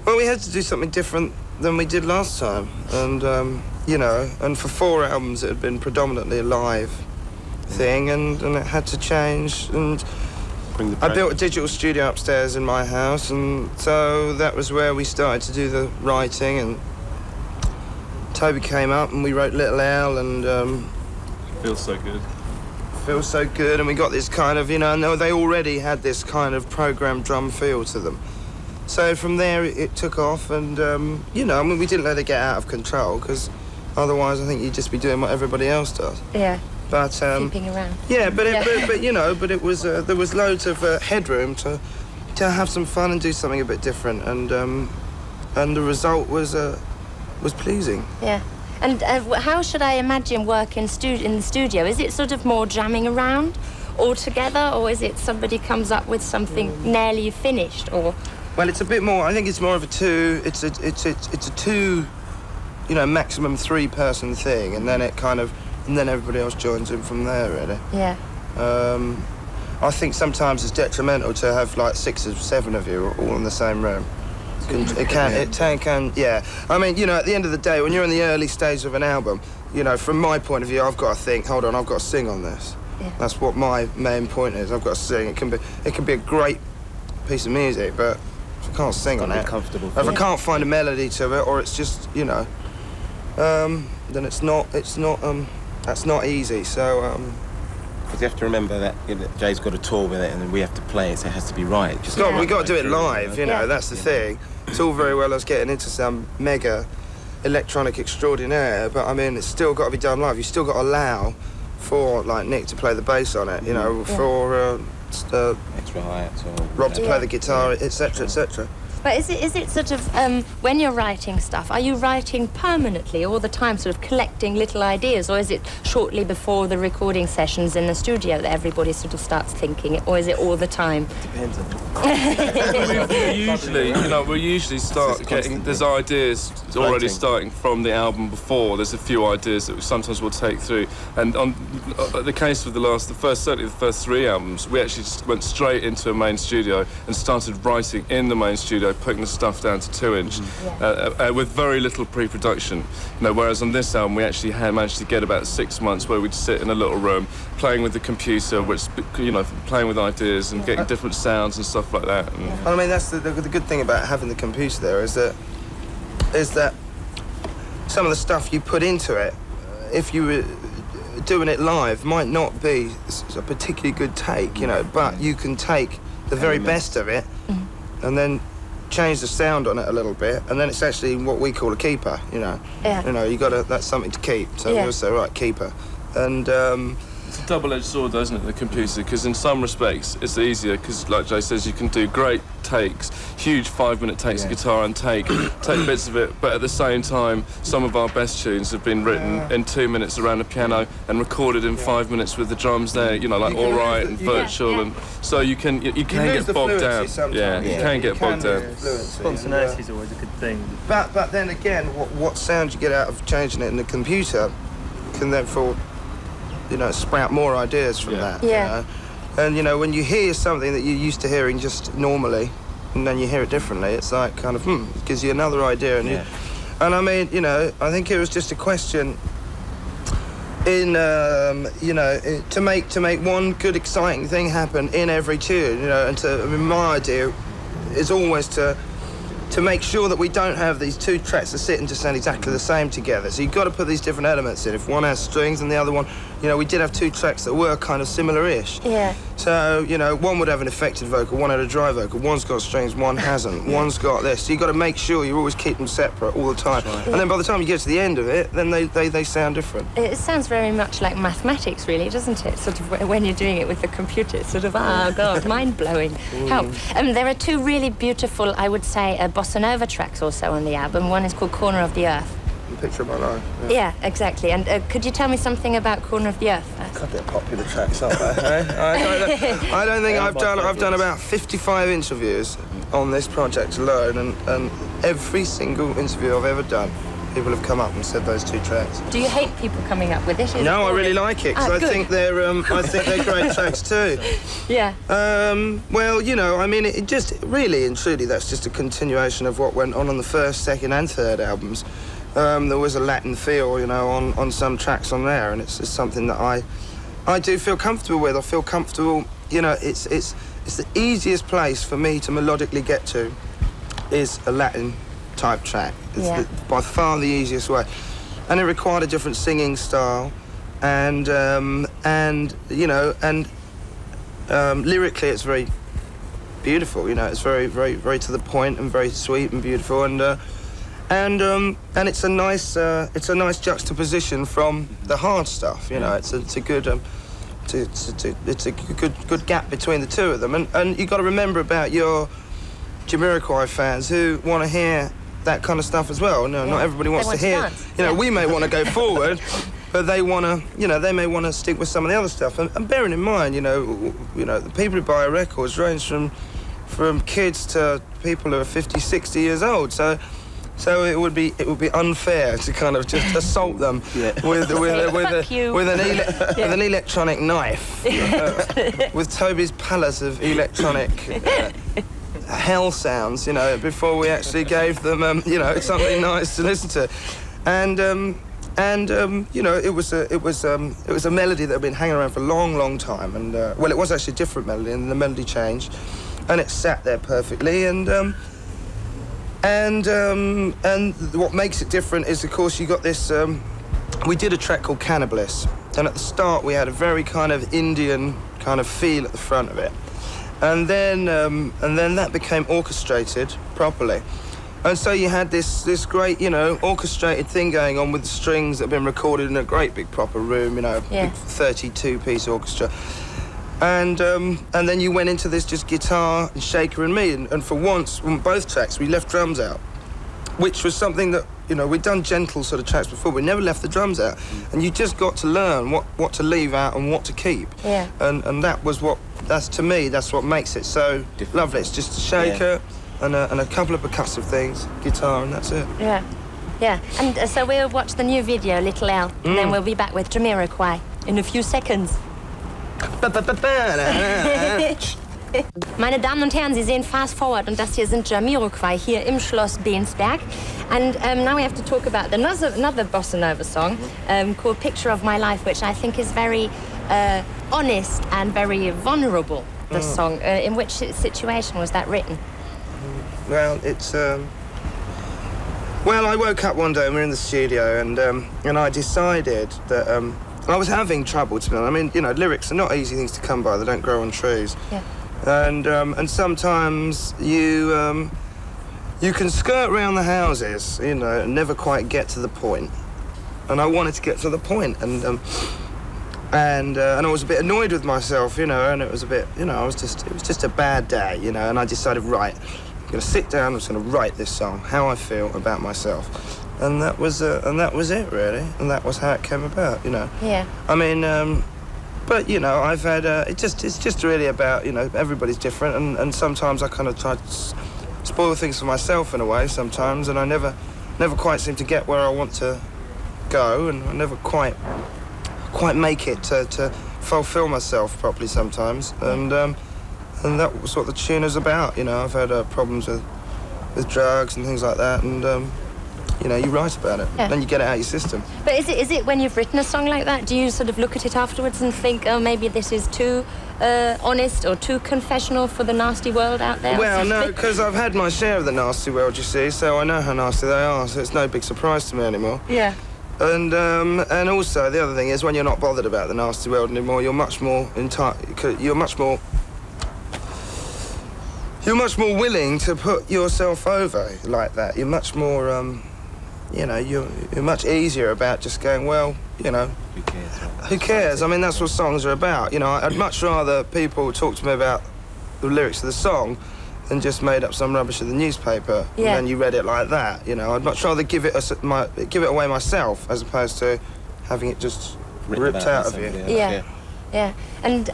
Well, we had to do something different than we did last time, and you know, and for 4 albums it had been predominantly a live thing, and it had to change. And I built a digital studio upstairs in my house, and so that was where we started to do the writing. And Toby came up, and we wrote Little Al, and Feels So Good. Feels So Good, and we got this kind of, you know, no, they already had this kind of programmed drum feel to them. So from there it took off, and you know, I mean, we didn't let it get out of control, because otherwise I think you'd just be doing what everybody else does. Yeah. But keeping around. Yeah, but you know, but it was there was loads of headroom to have some fun and do something a bit different, and the result was pleasing. Yeah. And how should I imagine work in the studio? Is it sort of more jamming around all together, or is it somebody comes up with something nearly finished, or? Well, it's a bit more. I think it's more of a two. It's a two, you know, maximum 3-person thing, and then it kind of, and then everybody else joins in from there, really. Yeah. I think sometimes it's detrimental to have like 6 or 7 of you all in the same room. It can, yeah. I mean, you know, at the end of the day, when you're in the early stage of an album, you know, from my point of view, I've got to think, hold on, I've got to sing on this. Yeah. That's what my main point is. I've got to sing. It can be a great piece of music, but if I can't sing on it, comfortable. if I can't find a melody to it, or it's just, you know, then that's not easy. So. Because you have to remember that, you know, Jay's got a tour with it, and then we have to play it, so it has to be right. We got to do it live, you know. That's the thing. It's all very well us getting into some mega electronic extraordinaire, but I mean, it's still got to be done live. You still got to allow for like Nick to play the bass on it, you know, for extra hi-hats or Rob to play the guitar, etc., etc. But is it sort of, when you're writing stuff, are you writing permanently all the time, sort of collecting little ideas, or is it shortly before the recording sessions in the studio that everybody sort of starts thinking it, or is it all the time? Depends on we usually start getting, there's ideas already starting from the album before. There's a few ideas that sometimes we'll take through, and on the case of certainly the first 3 albums, we actually just went straight into a main studio and started writing in the main studio, putting the stuff down to 2-inch with very little pre-production. You know, whereas on this album we actually managed to get about 6 months where we'd sit in a little room playing with the computer, which, you know, playing with ideas and getting different sounds and stuff like that. And I mean, that's the good thing about having the computer there is that some of the stuff you put into it, if you were doing it live, might not be a particularly good take, you know, but you can take the very best of it and then change the sound on it a little bit, and then it's actually what we call a keeper, you know. Yeah. You know, that's something to keep. So we'll say, right, keeper. And it's a double-edged sword, isn't it, the computer? Because in some respects it's easier, because like Jay says, you can do great takes, huge 5-minute takes of guitar and take bits of it, but at the same time some of our best tunes have been written in 2 minutes around a piano and recorded in 5 minutes with the drums there, you know, like All Right and Virtual, and so you can get bogged down. You can get bogged down. Spontaneity is always a good thing. But then again, what sound you get out of changing it in the computer can therefore, you know, sprout more ideas from that. Yeah. You know? And, you know, when you hear something that you're used to hearing just normally, and then you hear it differently, it's like kind of, it gives you another idea. And, and I mean, you know, I think it was just a question in, you know, to make one good, exciting thing happen in every tune, you know, and my idea is always to make sure that we don't have these 2 tracks that sit and just sound exactly the same together. So you've got to put these different elements in. If one has strings and the other one, you know, we did have 2 tracks that were kind of similar-ish. Yeah. So, you know, one would have an affected vocal, one had a dry vocal, one's got strings, one hasn't, one's got this. So you've got to make sure you always keep them separate all the time. Right. And then by the time you get to the end of it, then they sound different. It sounds very much like mathematics, really, doesn't it? Sort of when you're doing it with the computer, it's sort of, God, mind-blowing. How? There are 2 really beautiful, I would say, bossa nova tracks also on the album. One is called Corner of the Earth. Picture of my life. Yeah, exactly. And could you tell me something about Corner of the Earth? God, they're popular tracks, aren't they? I don't think I've done about 55 interviews on this project alone, and every single interview I've ever done people have come up and said those two tracks. Do you hate people coming up with it? No, I really like it, because I think they're great tracks too. Yeah. Well, you know, I mean, it just really and truly, that's just a continuation of what went on the first, second and third albums. There was a Latin feel, you know, on some tracks on there, and it's just something that I do feel comfortable with. I feel comfortable, you know, it's the easiest place for me to melodically get to is a Latin type track. It's by far the easiest way. And it required a different singing style, and you know, and lyrically it's very beautiful, you know, it's very, very, very to the point and very sweet and beautiful, and it's a nice juxtaposition from the hard stuff, you know. It's a good it's a good gap between the two of them, and you got to remember about your Jamiroquai fans who want to hear that kind of stuff as well. No, not everybody wants to hear. You know, we may want to go forward, but they want to, you know, they may want to stick with some of the other stuff. And bearing in mind, you know, the people who buy records range from kids to people who are 50, 60 years old. So it would be unfair to kind of just assault them with an electronic knife, with Toby's palace of electronic hell sounds, you know, before we actually gave them, you know, something nice to listen to, and you know, it was a melody that had been hanging around for a long, long time, and well, it was actually a different melody, and the melody changed, and it sat there perfectly, and what makes it different is, of course, you got this. We did a track called Cannibalist, and at the start we had a very kind of Indian kind of feel at the front of it, and then that became orchestrated properly, and so you had this great, you know, orchestrated thing going on with the strings that have been recorded in a great big proper room, you know, big 32-piece orchestra. And then you went into this just guitar and Shaker and me, and for once on both tracks we left drums out, which was something that, you know, we'd done gentle sort of tracks before, we never left the drums out, and you just got to learn what to leave out and what to keep. Yeah. And to me that's what makes it so lovely. It's just a Shaker and a couple of percussive things, guitar, and that's it. Yeah. Yeah. And so we'll watch the new video, Little L, and then we'll be back with Jamiroquai in a few seconds. Meine Damen und Herren, Sie sehen Fast Forward, und das hier sind Jamiroquai hier im Schloss Bensberg. And now we have to talk about another bossa nova song called Picture of My Life, which I think is very honest and very vulnerable, the song. In which situation was that written? Well, it's... Well, I woke up one day and we were in the studio, and I decided that... I was having trouble, to be honest. I mean, you know, lyrics are not easy things to come by. They don't grow on trees. Yeah. And sometimes you can skirt around the houses, you know, and never quite get to the point. And I wanted to get to the point, and I was a bit annoyed with myself, you know, and it was a bit, you know, it was just a bad day, you know, and I decided, right, I'm going to sit down, I'm just going to write this song, how I feel about myself. And that was it, really. And that was how it came about, you know. Yeah. I mean, but, you know, I've had... it's just really about, you know, everybody's different, and sometimes I kind of try to spoil things for myself in a way sometimes, and I never quite seem to get where I want to go, and I never quite make it to fulfill myself properly sometimes. And that was what the tune is about, you know. I've had problems with drugs and things like that, and... you know, you write about it, then you get it out of your system. But is it when you've written a song like that, do you sort of look at it afterwards and think, oh, maybe this is too honest or too confessional for the nasty world out there? Well, no, because I've had my share of the nasty world, you see, so I know how nasty they are, so it's no big surprise to me anymore. Yeah. And also, the other thing is, when you're not bothered about the nasty world anymore, you're much more willing to put yourself over like that. You're much more... you know, you're much easier about just going, well, you know, who cares? I mean, that's what songs are about. You know, I'd much rather people talk to me about the lyrics of the song than just made up some rubbish in the newspaper and then you read it like that. You know, I'd much rather give it away myself as opposed to having it just ripped out of you. Yeah. And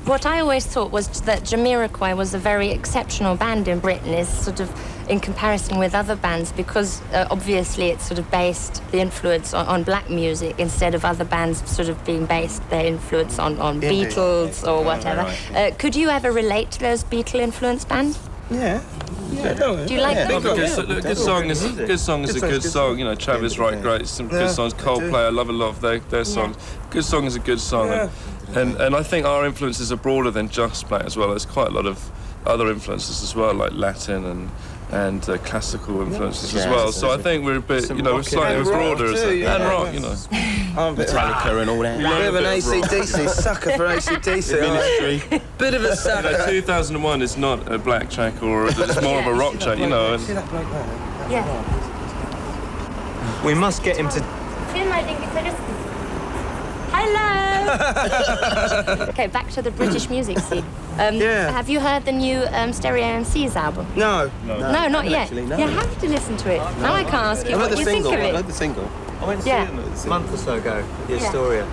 what I always thought was that Jamiroquai was a very exceptional band in Britain, is sort of in comparison with other bands, because obviously it's sort of based the influence on black music instead of other bands sort of being based their influence on Beatles or whatever. Right. Could you ever relate to those Beatle-influenced bands? Yeah. Do you like them? A good song is a good song. You know, Travis write great, some good songs. Coldplay, I love a lot of their songs. Good song is a good song, and I think our influences are broader than just black as well. There's quite a lot of other influences as well, like Latin and classical influences as well. So I think we're a bit, you know, we're slightly broader and rock, you know. I'm a bit Metallica and all that. A bit of an AC/DC sucker for AC/DC. Bit of a sucker. You know, 2001 is not a black track, or it's more of a rock track, you know. See that bloke there? Yeah. We must get him to... Hello! Okay, back to the British music scene. Have you heard the new Stereo MC's album? No. No, not yet. Actually, no. You have to listen to it. Now I can't ask you what you think of I it. heard the single. I went to see him a month or so ago, the Astoria.